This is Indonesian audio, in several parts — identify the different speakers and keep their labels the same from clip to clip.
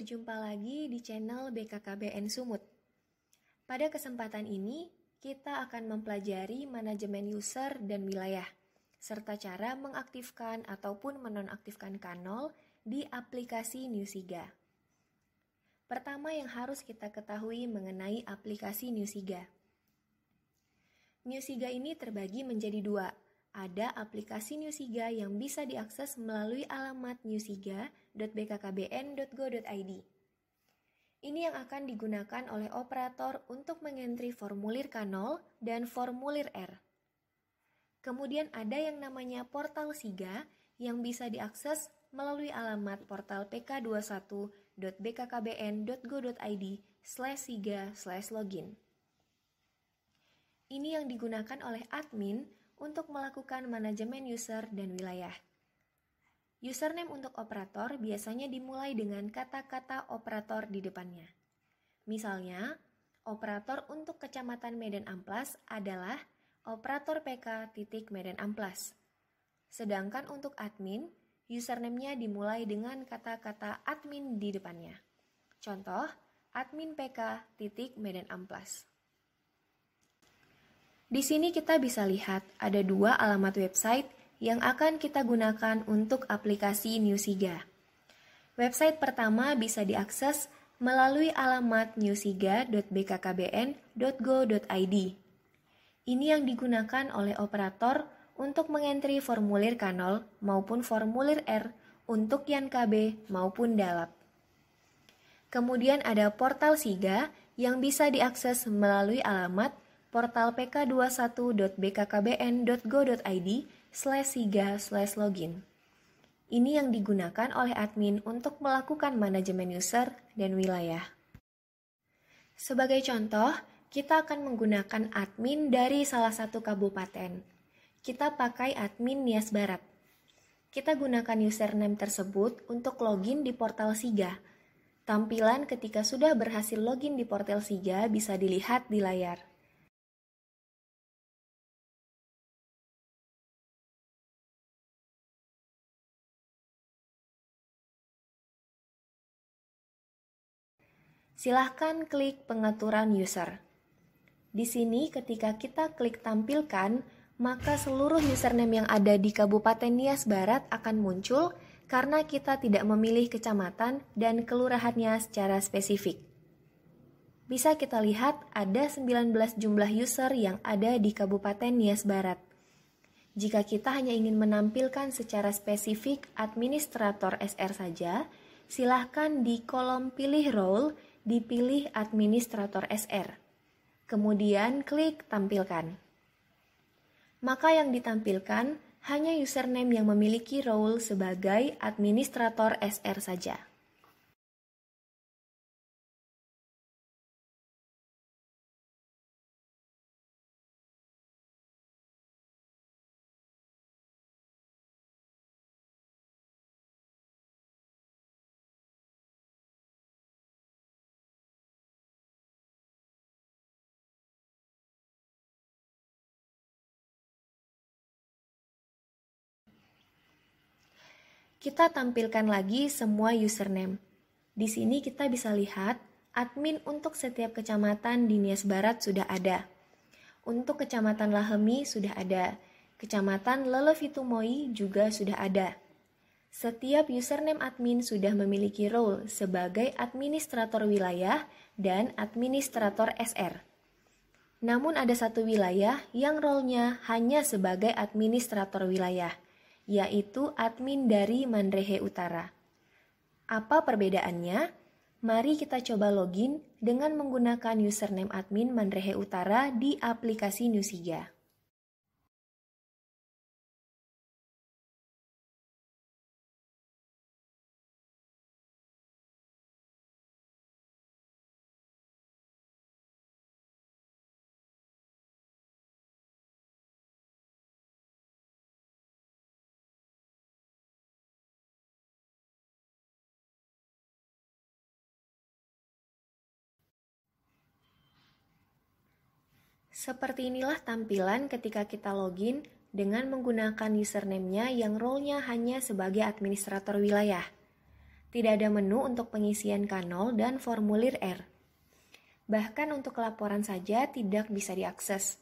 Speaker 1: berjumpa lagi di channel BKKBN Sumut. Pada kesempatan ini, kita akan mempelajari manajemen user dan wilayah, serta cara mengaktifkan ataupun menonaktifkan kanal di aplikasi Newsiga. Pertama yang harus kita ketahui mengenai aplikasi Newsiga. Newsiga ini terbagi menjadi dua. Ada aplikasi Newsiga yang bisa diakses melalui alamat newsiga.bkkbn.go.id. Ini yang akan digunakan oleh operator untuk mengentri formulir K0 dan formulir R. Kemudian ada yang namanya portal Siga yang bisa diakses melalui alamat portal pk21.bkkbn.go.id/siga/login. Ini yang digunakan oleh admin untuk melakukan manajemen user dan wilayah. Username untuk operator biasanya dimulai dengan kata-kata operator di depannya. Misalnya, operator untuk Kecamatan Medan Amplas adalah operator PK Medan Amplas. Sedangkan untuk admin, username-nya dimulai dengan kata-kata admin di depannya. Contoh, admin PK Medan Amplas. Di sini kita bisa lihat ada dua alamat website yang akan kita gunakan untuk aplikasi Newsiga. Website pertama bisa diakses melalui alamat newsiga.bkkbn.go.id. Ini yang digunakan oleh operator untuk mengentri formulir K0 maupun formulir R untuk Yan KB maupun Dalab. Kemudian ada portal Siga yang bisa diakses melalui alamat portal pk21.bkkbn.go.id/siga/login. Ini yang digunakan oleh admin untuk melakukan manajemen user dan wilayah. Sebagai contoh, kita akan menggunakan admin dari salah satu kabupaten. Kita pakai admin Nias Barat. Kita gunakan username tersebut untuk login di portal Siga. Tampilan ketika sudah berhasil login di portal Siga bisa dilihat di layar. Silahkan klik pengaturan user. Di sini ketika kita klik tampilkan, maka seluruh username yang ada di Kabupaten Nias Barat akan muncul karena kita tidak memilih kecamatan dan kelurahannya secara spesifik. Bisa kita lihat ada 19 jumlah user yang ada di Kabupaten Nias Barat. Jika kita hanya ingin menampilkan secara spesifik administrator SR saja, silahkan di kolom pilih role dipilih administrator SR. Kemudian klik tampilkan. Maka yang ditampilkan hanya username yang memiliki role sebagai administrator SR saja. Kita tampilkan lagi semua username. Di sini kita bisa lihat admin untuk setiap kecamatan di Nias Barat sudah ada. Untuk Kecamatan Lahemi sudah ada. Kecamatan Lelevitumoi juga sudah ada. Setiap username admin sudah memiliki role sebagai administrator wilayah dan administrator SR. Namun ada satu wilayah yang role-nya hanya sebagai administrator wilayah, yaitu admin dari Manrehe Utara. Apa perbedaannya? Mari kita coba login dengan menggunakan username admin Manrehe Utara di aplikasi Newsiga. Seperti inilah tampilan ketika kita login dengan menggunakan username-nya yang role-nya hanya sebagai administrator wilayah. Tidak ada menu untuk pengisian K0 dan formulir R. Bahkan untuk laporan saja tidak bisa diakses.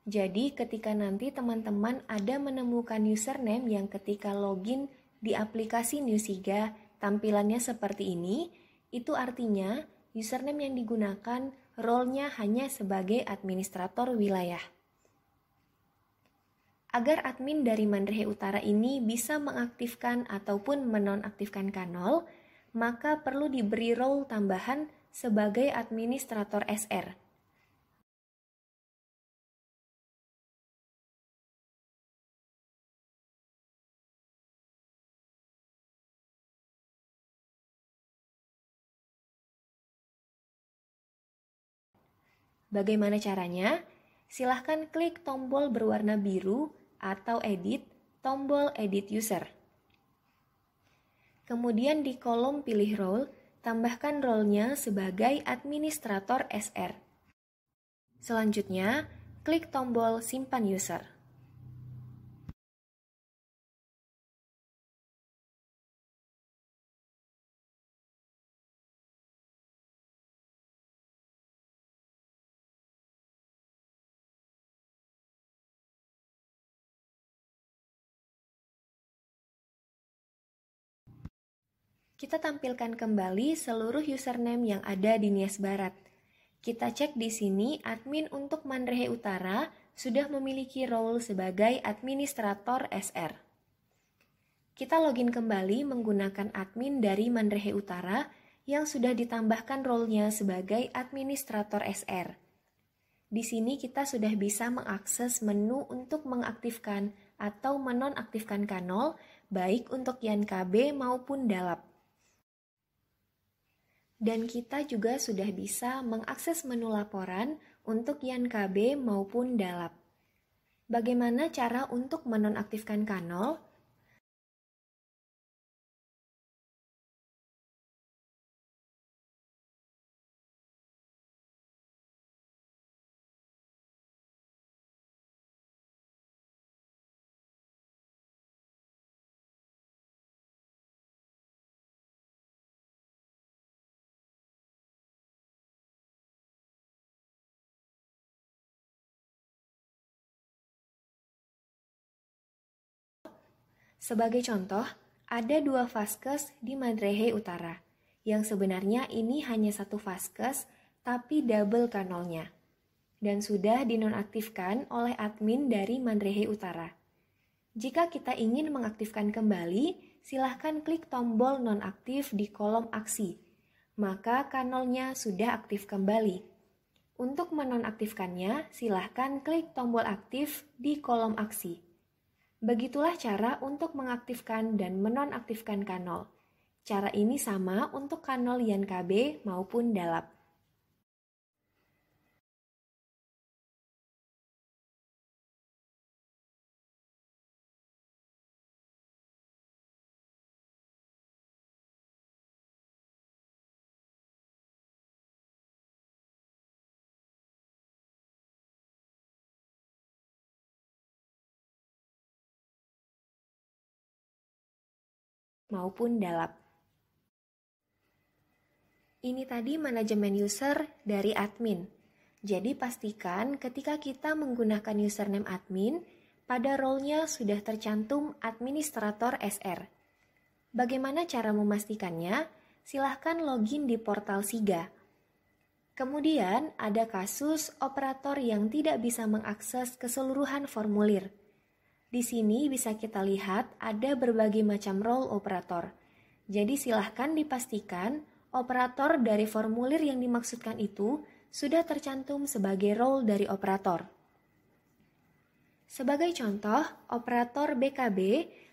Speaker 1: Jadi ketika nanti teman-teman ada menemukan username yang ketika login di aplikasi Newsiga tampilannya seperti ini, itu artinya username yang digunakan role-nya hanya sebagai administrator wilayah. Agar admin dari Mandrehe Utara ini bisa mengaktifkan ataupun menonaktifkan K0, maka perlu diberi role tambahan sebagai administrator SR. Bagaimana caranya? Silahkan klik tombol berwarna biru atau edit, tombol edit user. Kemudian di kolom pilih role, tambahkan role-nya sebagai administrator SR. Selanjutnya, klik tombol simpan user. Kita tampilkan kembali seluruh username yang ada di Nias Barat. Kita cek di sini admin untuk Mandrehe Utara sudah memiliki role sebagai administrator SR. Kita login kembali menggunakan admin dari Mandrehe Utara yang sudah ditambahkan role-nya sebagai administrator SR. Di sini kita sudah bisa mengakses menu untuk mengaktifkan atau menonaktifkan K0 baik untuk Yan KB maupun Dalap. Dan kita juga sudah bisa mengakses menu laporan untuk Yan KB maupun Dalap. Bagaimana cara untuk menonaktifkan K0? Sebagai contoh, ada 2 vaskes di Mandrehe Utara, yang sebenarnya ini hanya satu vaskes, tapi double K0-nya, dan sudah dinonaktifkan oleh admin dari Mandrehe Utara. Jika kita ingin mengaktifkan kembali, silahkan klik tombol nonaktif di kolom aksi, maka K0-nya sudah aktif kembali. Untuk menonaktifkannya, silahkan klik tombol aktif di kolom aksi. Begitulah cara untuk mengaktifkan dan menonaktifkan K0. Cara ini sama untuk K0 Yan KB maupun Dalap. Maupun Dalap. Ini tadi manajemen user dari admin. Jadi pastikan ketika kita menggunakan username admin, pada role-nya sudah tercantum administrator SR. Bagaimana cara memastikannya? Silahkan login di portal SIGA. Kemudian ada kasus operator yang tidak bisa mengakses keseluruhan formulir. Di sini bisa kita lihat ada berbagai macam role operator. Jadi silahkan dipastikan operator dari formulir yang dimaksudkan itu sudah tercantum sebagai role dari operator. Sebagai contoh, operator BKB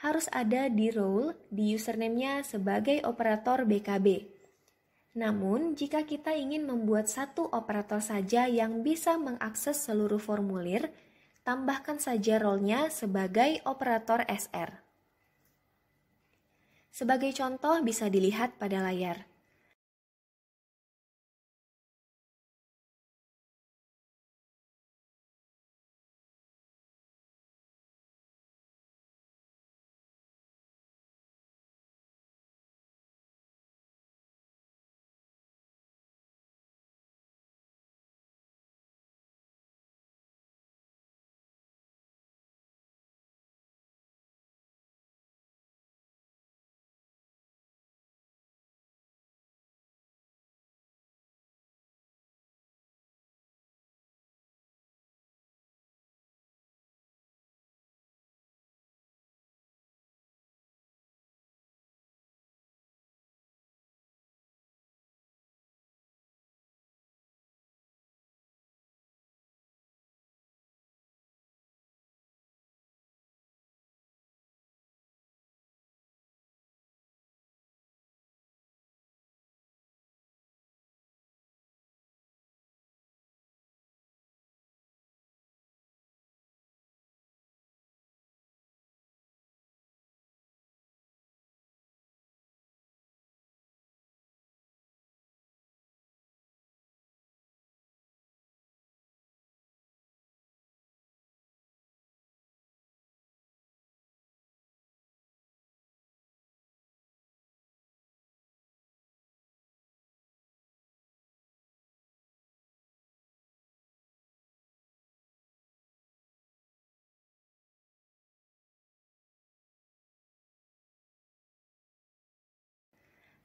Speaker 1: harus ada di role di username-nya sebagai operator BKB. Namun, jika kita ingin membuat satu operator saja yang bisa mengakses seluruh formulir, tambahkan saja role-nya sebagai operator SR. Sebagai contoh bisa dilihat pada layar.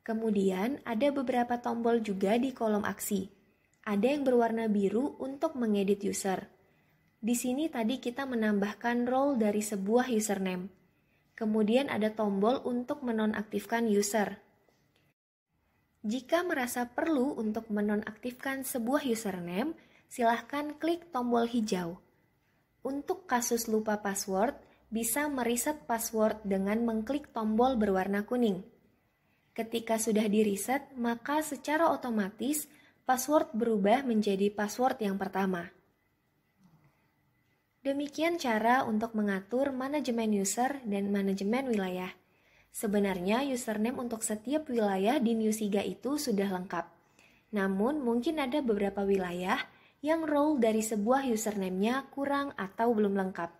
Speaker 1: Kemudian ada beberapa tombol juga di kolom aksi. Ada yang berwarna biru untuk mengedit user. Di sini tadi kita menambahkan role dari sebuah username. Kemudian ada tombol untuk menonaktifkan user. Jika merasa perlu untuk menonaktifkan sebuah username, silahkan klik tombol hijau. Untuk kasus lupa password, bisa mereset password dengan mengklik tombol berwarna kuning. Ketika sudah di-reset, maka secara otomatis password berubah menjadi password yang pertama. Demikian cara untuk mengatur manajemen user dan manajemen wilayah. Sebenarnya username untuk setiap wilayah di New-Siga itu sudah lengkap. Namun mungkin ada beberapa wilayah yang role dari sebuah username-nya kurang atau belum lengkap.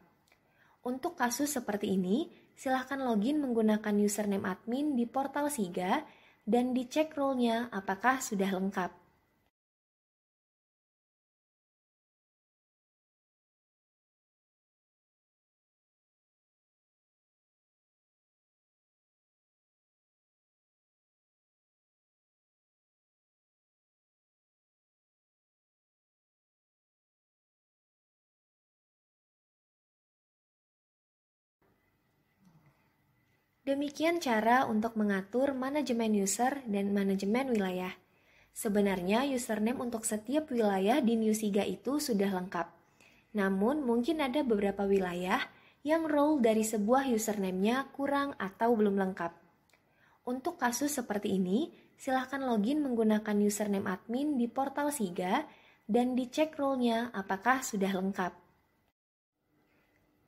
Speaker 1: Untuk kasus seperti ini, silahkan login menggunakan username admin di portal Siga dan dicek role-nya apakah sudah lengkap. Demikian cara untuk mengatur manajemen user dan manajemen wilayah. Sebenarnya username untuk setiap wilayah di New-Siga itu sudah lengkap. Namun mungkin ada beberapa wilayah yang role dari sebuah username-nya kurang atau belum lengkap. Untuk kasus seperti ini, silahkan login menggunakan username admin di portal Siga dan dicek role-nya apakah sudah lengkap.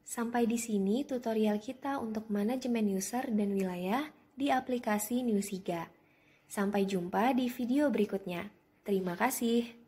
Speaker 1: Sampai di sini tutorial kita untuk manajemen user dan wilayah di aplikasi New-Siga. Sampai jumpa di video berikutnya. Terima kasih.